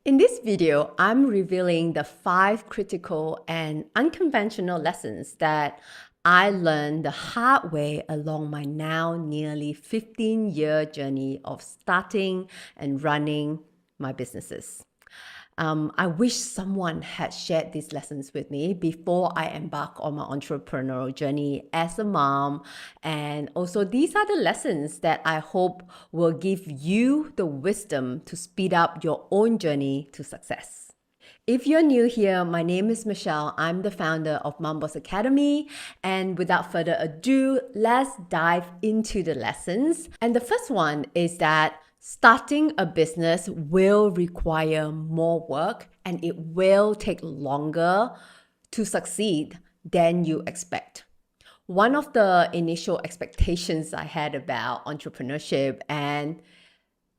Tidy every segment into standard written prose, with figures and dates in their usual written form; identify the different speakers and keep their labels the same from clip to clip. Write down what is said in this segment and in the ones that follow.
Speaker 1: In this video, I'm revealing the 5 critical and unconventional lessons that I learned the hard way along my now nearly 15-year journey of starting and running my businesses. I wish someone had shared these lessons with me before I embark on my entrepreneurial journey as a mom. And also, these are the lessons that I hope will give you the wisdom to speed up your own journey to success. If you're new here, my name is Michelle. I'm the founder of Mom Boss Academy. And without further ado, let's dive into the lessons. And the first one is that starting a business will require more work and it will take longer to succeed than you expect. One of the initial expectations I had about entrepreneurship, and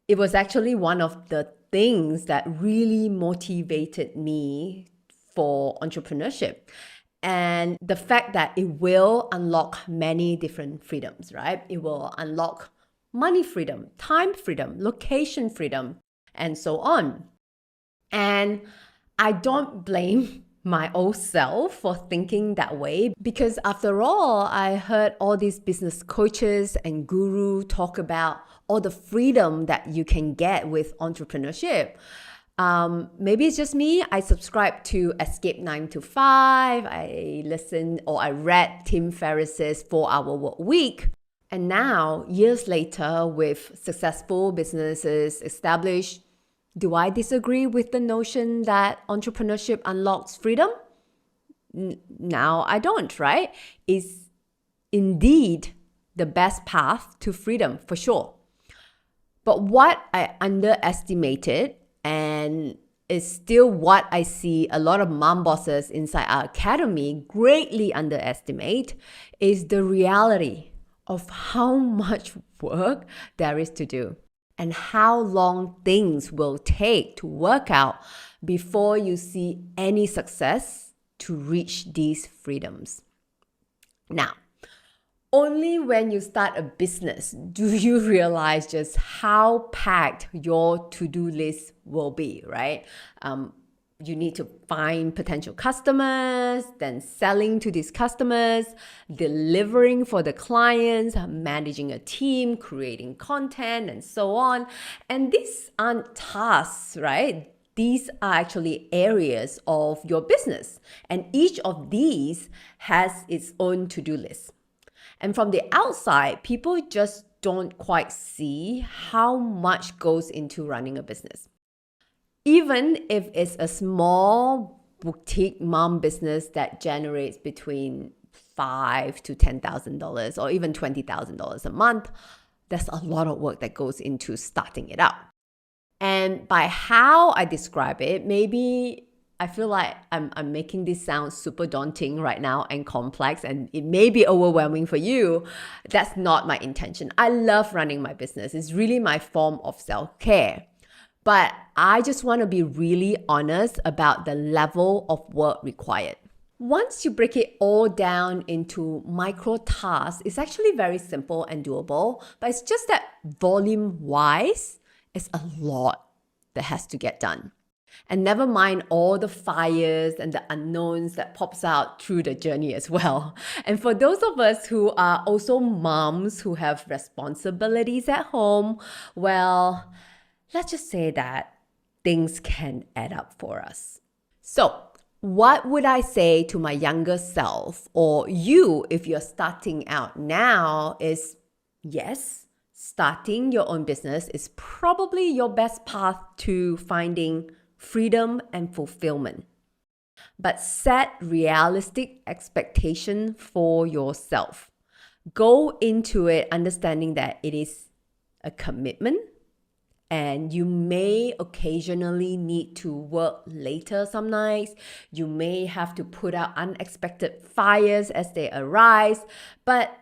Speaker 1: it was actually one of the things that really motivated me for entrepreneurship. And the fact that it will unlock many different freedoms, right? It will unlock money freedom, time freedom, location freedom, and so on. And I don't blame my old self for thinking that way, because after all, I heard all these business coaches and gurus talk about all the freedom that you can get with entrepreneurship. Maybe it's just me. I subscribe to Escape 9 to 5. I listened or I read Tim Ferriss's 4-Hour Work Week. And now, years later, with successful businesses established, do I disagree with the notion that entrepreneurship unlocks freedom? Now I don't, right? It's indeed the best path to freedom, for sure. But what I underestimated, and is still what I see a lot of mom bosses inside our academy greatly underestimate, is the reality of how much work there is to do and how long things will take to work out before you see any success to reach these freedoms. Now, only when you start a business do you realize just how packed your to-do list will be, right? You need to find potential customers, then selling to these customers, delivering for the clients, managing a team, creating content, and so on. And these aren't tasks, right? These are actually areas of your business. And each of these has its own to-do list. And from the outside, people just don't quite see how much goes into running a business. Even if it's a small boutique mom business that generates between $5,000 to $10,000 or even $20,000 a month, there's a lot of work that goes into starting it up. And by how I describe it, maybe I feel like I'm making this sound super daunting right now and complex, and it may be overwhelming for you. That's not my intention. I love running my business. It's really my form of self-care. But I just want to be really honest about the level of work required. Once you break it all down into micro tasks, it's actually very simple and doable, but it's just that volume-wise, it's a lot that has to get done. And never mind all the fires and the unknowns that pops out through the journey as well. And for those of us who are also moms who have responsibilities at home, well, let's just say that things can add up for us. So, what would I say to my younger self, or you if you're starting out now, is yes, starting your own business is probably your best path to finding freedom and fulfillment. But set realistic expectation for yourself. Go into it understanding that it is a commitment, and you may occasionally need to work later some nights. You may have to put out unexpected fires as they arise. But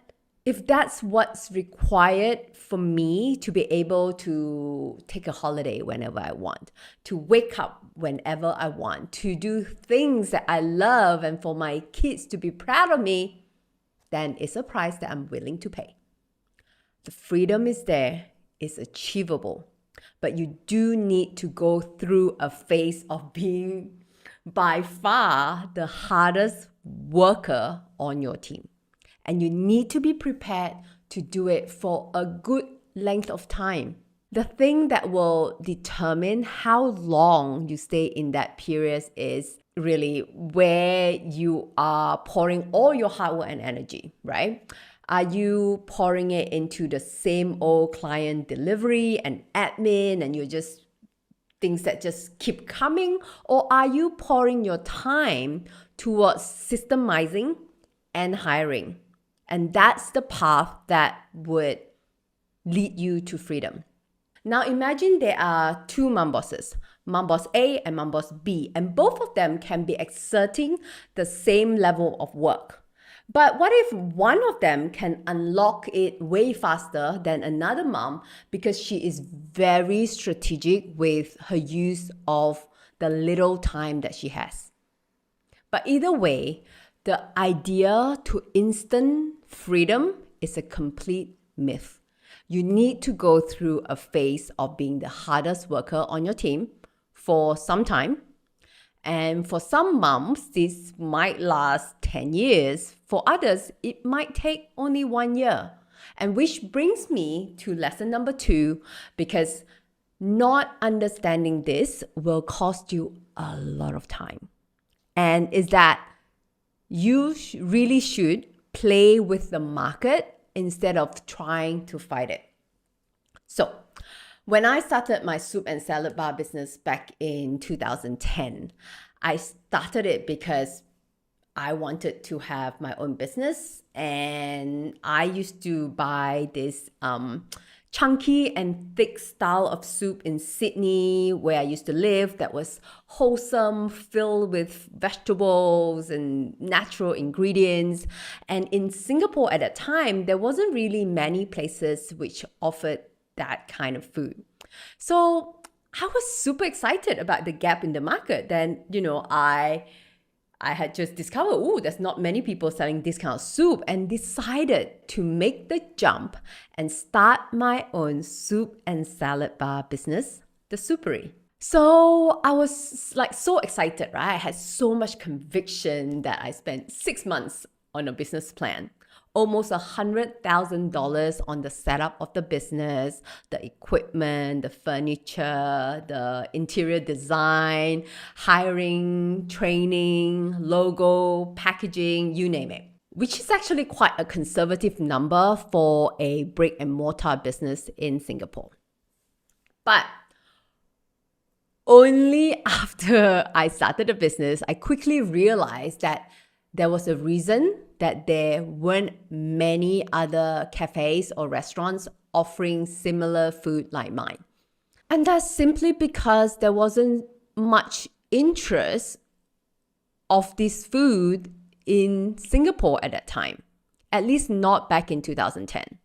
Speaker 1: if that's what's required for me to be able to take a holiday whenever I want, to wake up whenever I want, to do things that I love, and for my kids to be proud of me, then it's a price that I'm willing to pay. The freedom is there, it's achievable. but you do need to go through a phase of being by far the hardest worker on your team. And you need to be prepared to do it for a good length of time. The thing that will determine how long you stay in that period is really where you are pouring all your hard work and energy, right? Are you pouring it into the same old client delivery and admin and you're just things that just keep coming? Or are you pouring your time towards systemizing and hiring? And that's the path that would lead you to freedom. Now imagine there are two mom bosses, mom boss A and mom boss B, and both of them can be exerting the same level of work. But what if one of them can unlock it way faster than another mom because she is very strategic with her use of the little time that she has? But either way, the idea to instant freedom is a complete myth. You need to go through a phase of being the hardest worker on your team for some time. And for some moms, this might last 10 years. For others, it might take only 1 year. And which brings me to lesson number 2, because not understanding this will cost you a lot of time. And is that you really should play with the market instead of trying to fight it. So, when I started my soup and salad bar business back in 2010, I started it because I wanted to have my own business, and I used to buy this chunky and thick style of soup in Sydney where I used to live that was wholesome, filled with vegetables and natural ingredients. And in Singapore at that time, there wasn't really many places which offered that kind of food. So I was super excited about the gap in the market. Then, I had just discovered, there's not many people selling this kind of soup, and decided to make the jump and start my own soup and salad bar business, The Soupery. So I was so excited, right? I had so much conviction that I spent 6 months on a business plan. Almost $100,000 on the setup of the business, the equipment, the furniture, the interior design, hiring, training, logo, packaging, you name it. Which is actually quite a conservative number for a brick and mortar business in Singapore. But only after I started the business, I quickly realized that there was a reason that there weren't many other cafes or restaurants offering similar food like mine. And that's simply because there wasn't much interest of this food in Singapore at that time, at least not back in 2010.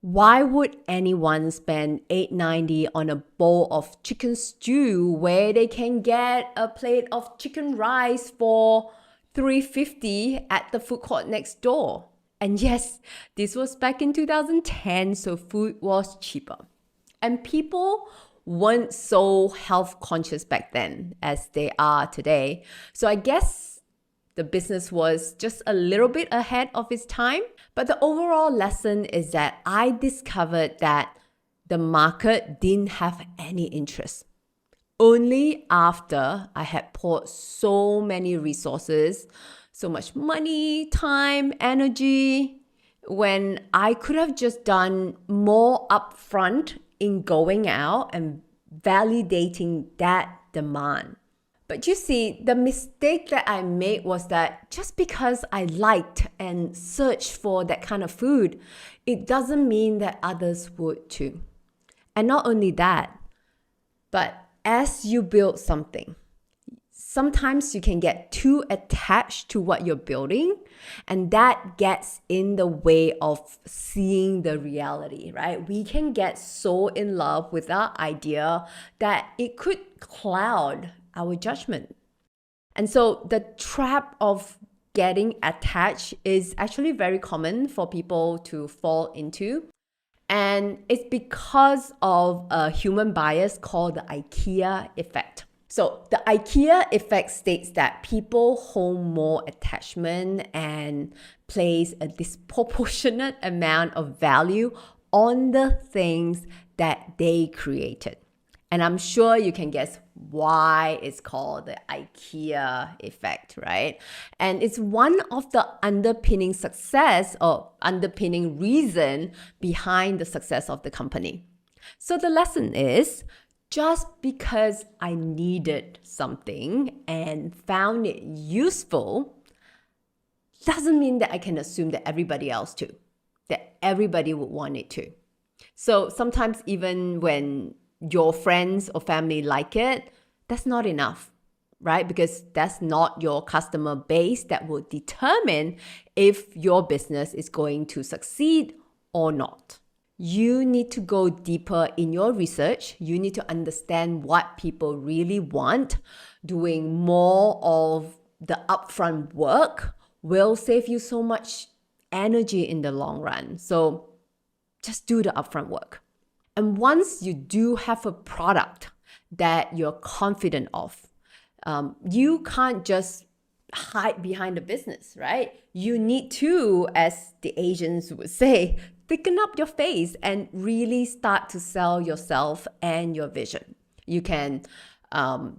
Speaker 1: Why would anyone spend $8.90 on a bowl of chicken stew where they can get a plate of chicken rice for $3.50 at the food court next door? And yes, this was back in 2010, so food was cheaper. And people weren't so health conscious back then as they are today. So I guess the business was just a little bit ahead of its time. But the overall lesson is that I discovered that the market didn't have any interest. Only after I had poured so many resources, so much money, time, energy, when I could have just done more upfront in going out and validating that demand. But you see, the mistake that I made was that just because I liked and searched for that kind of food, it doesn't mean that others would too. And not only that, but as you build something, sometimes you can get too attached to what you're building, and that gets in the way of seeing the reality, right? We can get so in love with our idea that it could cloud our judgment. And so the trap of getting attached is actually very common for people to fall into. And it's because of a human bias called the IKEA effect. So the IKEA effect states that people hold more attachment and place a disproportionate amount of value on the things that they created. And I'm sure you can guess why it's called the IKEA effect, right? And it's one of the underpinning success or underpinning reason behind the success of the company. So the lesson is, just because I needed something and found it useful doesn't mean that I can assume that everybody else too, that everybody would want it too. So sometimes even when your friends or family like it, that's not enough, right? Because that's not your customer base that will determine if your business is going to succeed or not. You need to go deeper in your research. You need to understand what people really want. Doing more of the upfront work will save you so much energy in the long run. So just do the upfront work. And once you do have a product that you're confident of, you can't just hide behind the business, right? You need to, as the Asians would say, thicken up your face and really start to sell yourself and your vision. You can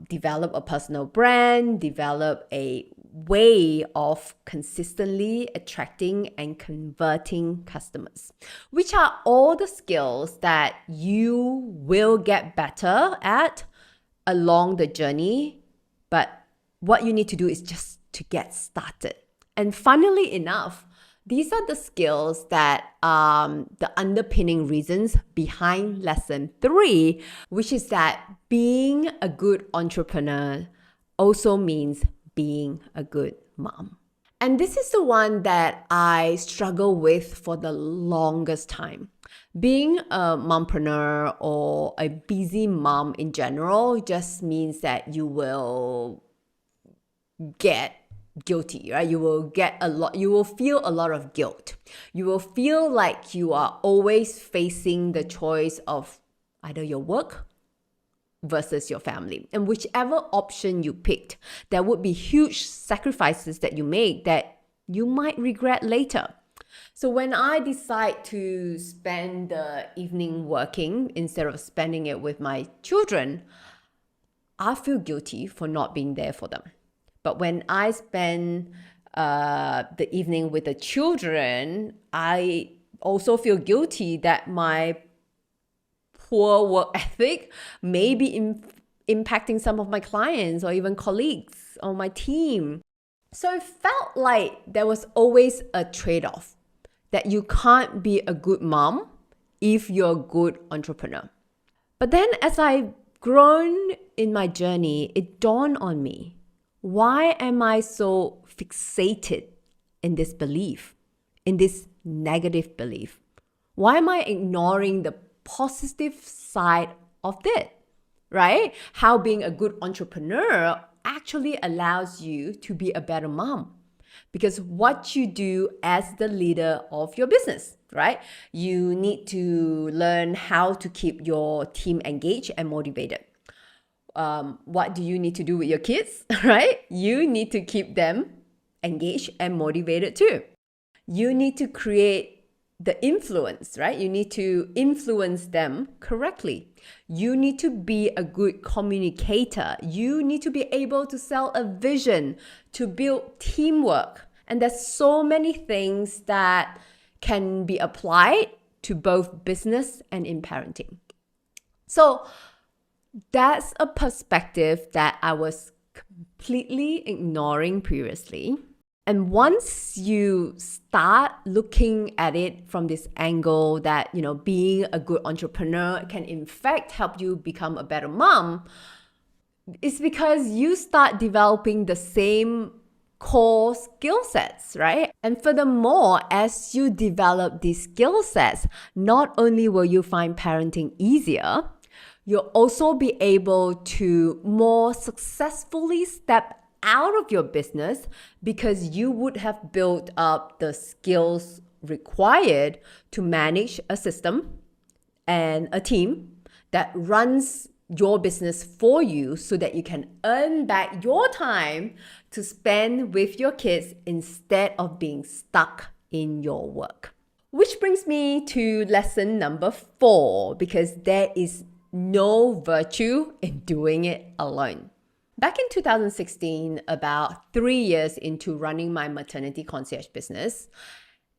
Speaker 1: develop a personal brand, develop a way of consistently attracting and converting customers, which are all the skills that you will get better at along the journey. But what you need to do is just to get started. And funnily enough, these are the skills that the underpinning reasons behind lesson 3, which is that being a good entrepreneur also means being a good mom. And this is the one that I struggle with for the longest time. Being a mompreneur or a busy mom in general just means that you will get guilty, right? You will feel a lot of guilt. You will feel like you are always facing the choice of either your work versus your family. And whichever option you picked, there would be huge sacrifices that you make that you might regret later. So when I decide to spend the evening working instead of spending it with my children, I feel guilty for not being there for them. But when I spend the evening with the children, I also feel guilty that my poor work ethic may be impacting some of my clients or even colleagues on my team. So it felt like there was always a trade-off, that you can't be a good mom if you're a good entrepreneur. But then as I've grown in my journey, it dawned on me, why am I so fixated in this belief, in this negative belief? Why am I ignoring the positive side of it, right? How being a good entrepreneur actually allows you to be a better mom. Because what you do as the leader of your business, right? You need to learn how to keep your team engaged and motivated. What do you need to do with your kids, right? You need to keep them engaged and motivated too. You need to create the influence, right? You need to influence them correctly. You need to be a good communicator. You need to be able to sell a vision, to build teamwork. And there's so many things that can be applied to both business and in parenting. So that's a perspective that I was completely ignoring previously. And once you start looking at it from this angle that, being a good entrepreneur can in fact help you become a better mom, it's because you start developing the same core skill sets, right? And furthermore, as you develop these skill sets, not only will you find parenting easier, you'll also be able to more successfully step out of your business because you would have built up the skills required to manage a system, and a team that runs your business for you so that you can earn back your time to spend with your kids instead of being stuck in your work. Which brings me to lesson number 4, because there is no virtue in doing it alone. Back in 2016, about 3 years into running my maternity concierge business,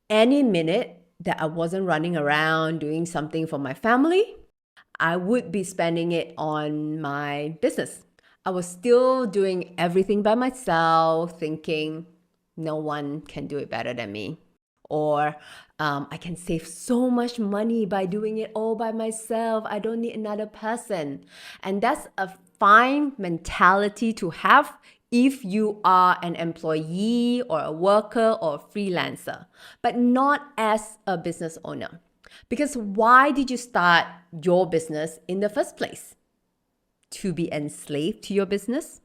Speaker 1: any minute that I wasn't running around doing something for my family, I would be spending it on my business. I was still doing everything by myself, thinking no one can do it better than me. Or I can save so much money by doing it all by myself. I don't need another person. And that's a fine mentality to have if you are an employee or a worker or a freelancer, but not as a business owner. Because why did you start your business in the first place? To be enslaved to your business?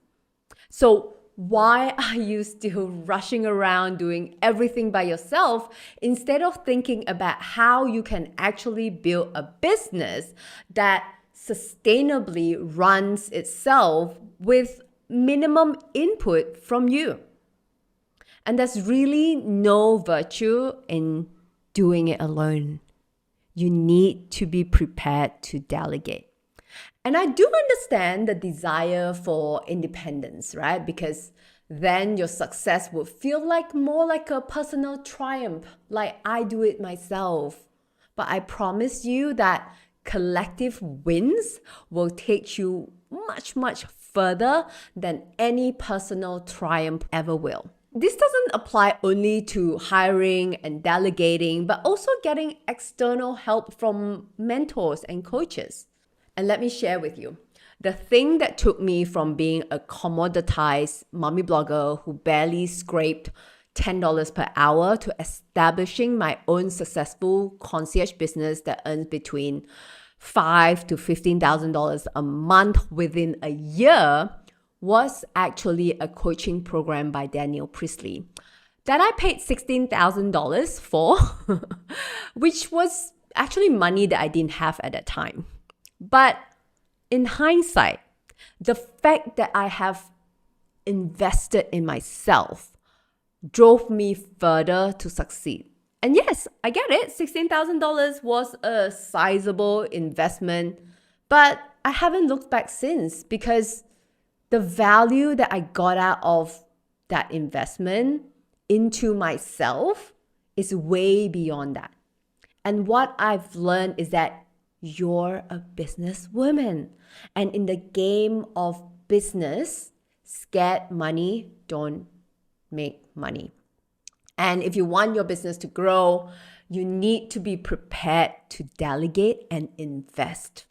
Speaker 1: So why are you still rushing around doing everything by yourself instead of thinking about how you can actually build a business that sustainably runs itself with minimum input from you? And there's really no virtue in doing it alone. You need to be prepared to delegate. And I do understand the desire for independence, right? Because then your success would feel more like a personal triumph, like I do it myself. But I promise you that collective wins will take you much, much further than any personal triumph ever will. This doesn't apply only to hiring and delegating, but also getting external help from mentors and coaches. And let me share with you, the thing that took me from being a commoditized mommy blogger who barely scraped $10 per hour to establishing my own successful concierge business that earns between $5,000 to $15,000 a month within a year was actually a coaching program by Daniel Priestley that I paid $16,000 for, which was actually money that I didn't have at that time. But in hindsight, the fact that I have invested in myself drove me further to succeed. And yes, I get it. $16,000 was a sizable investment, but I haven't looked back since because the value that I got out of that investment into myself is way beyond that. And what I've learned is that you're a businesswoman. And in the game of business, scared money don't make money. And if you want your business to grow, you need to be prepared to delegate and invest,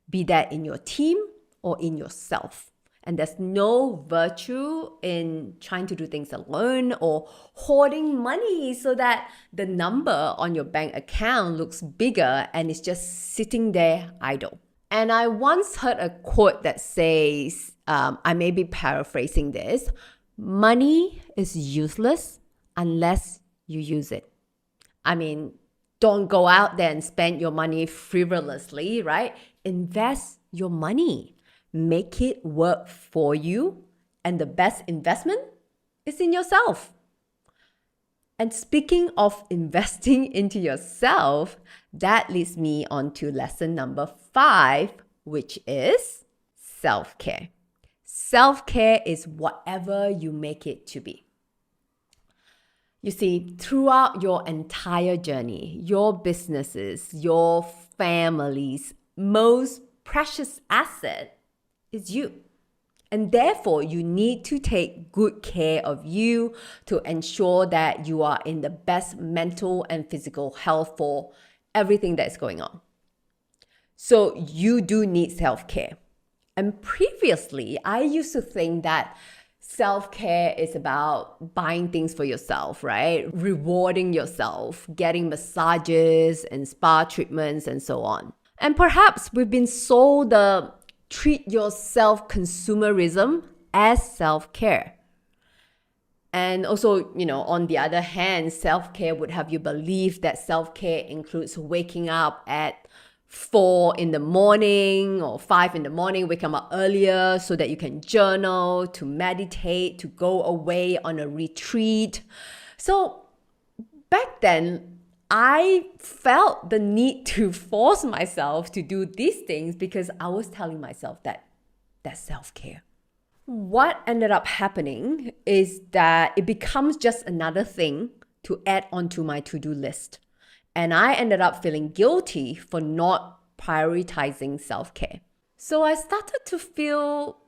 Speaker 1: be that in your team or in yourself. And there's no virtue in trying to do things alone or hoarding money so that the number on your bank account looks bigger and it's just sitting there idle. And I once heard a quote that says, I may be paraphrasing this, money is useless unless you use it. I mean, don't go out there and spend your money frivolously, right? Invest your money. Make it work for you. And the best investment is in yourself. And speaking of investing into yourself, that leads me on to lesson number 5, which is self-care. Self-care is whatever you make it to be. You see, throughout your entire journey, your businesses, your family's most precious asset is you. And therefore, you need to take good care of you to ensure that you are in the best mental and physical health for everything that's going on. So you do need self-care. And previously, I used to think that self-care is about buying things for yourself, right? Rewarding yourself, getting massages and spa treatments and so on. And perhaps we've been sold the treat yourself consumerism as self-care. And also, on the other hand, self-care would have you believe that self-care includes waking up at 4 in the morning or 5 in the morning, wake up earlier so that you can journal, to meditate, to go away on a retreat. So back then, I felt the need to force myself to do these things because I was telling myself that that's self-care. What ended up happening is that it becomes just another thing to add onto my to-do list. And I ended up feeling guilty for not prioritizing self-care. So I started to feel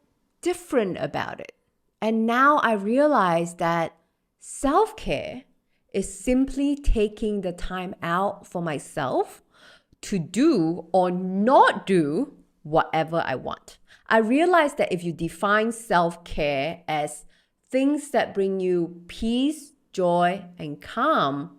Speaker 1: different about it. And now I realize that self-care is simply taking the time out for myself to do or not do whatever I want. I realize that if you define self-care as things that bring you peace, joy, and calm,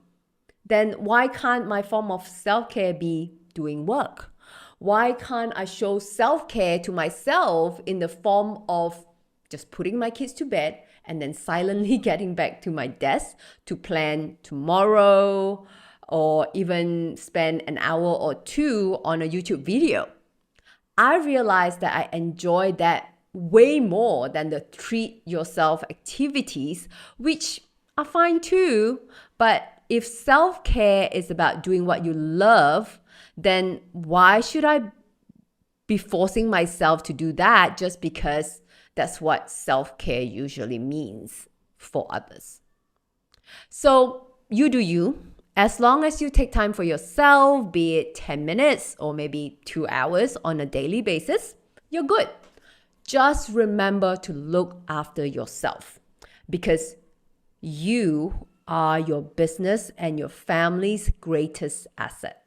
Speaker 1: then why can't my form of self-care be doing work? Why can't I show self-care to myself in the form of just putting my kids to bed and then silently getting back to my desk to plan tomorrow or even spend an hour or two on a YouTube video? I realized that I enjoy that way more than the treat yourself activities, which are fine too. But if self-care is about doing what you love, then why should I be forcing myself to do that just because that's what self-care usually means for others? So you do you. As long as you take time for yourself, be it 10 minutes or maybe 2 hours on a daily basis, you're good. Just remember to look after yourself because you are your business and your family's greatest asset.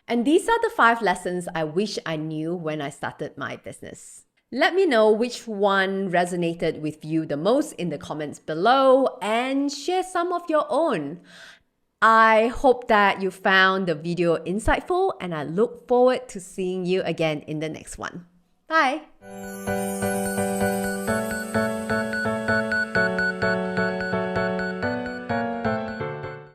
Speaker 1: And these are the 5 lessons I wish I knew when I started my business. Let me know which one resonated with you the most in the comments below and share some of your own. I hope that you found the video insightful and I look forward to seeing you again in the next one. Bye!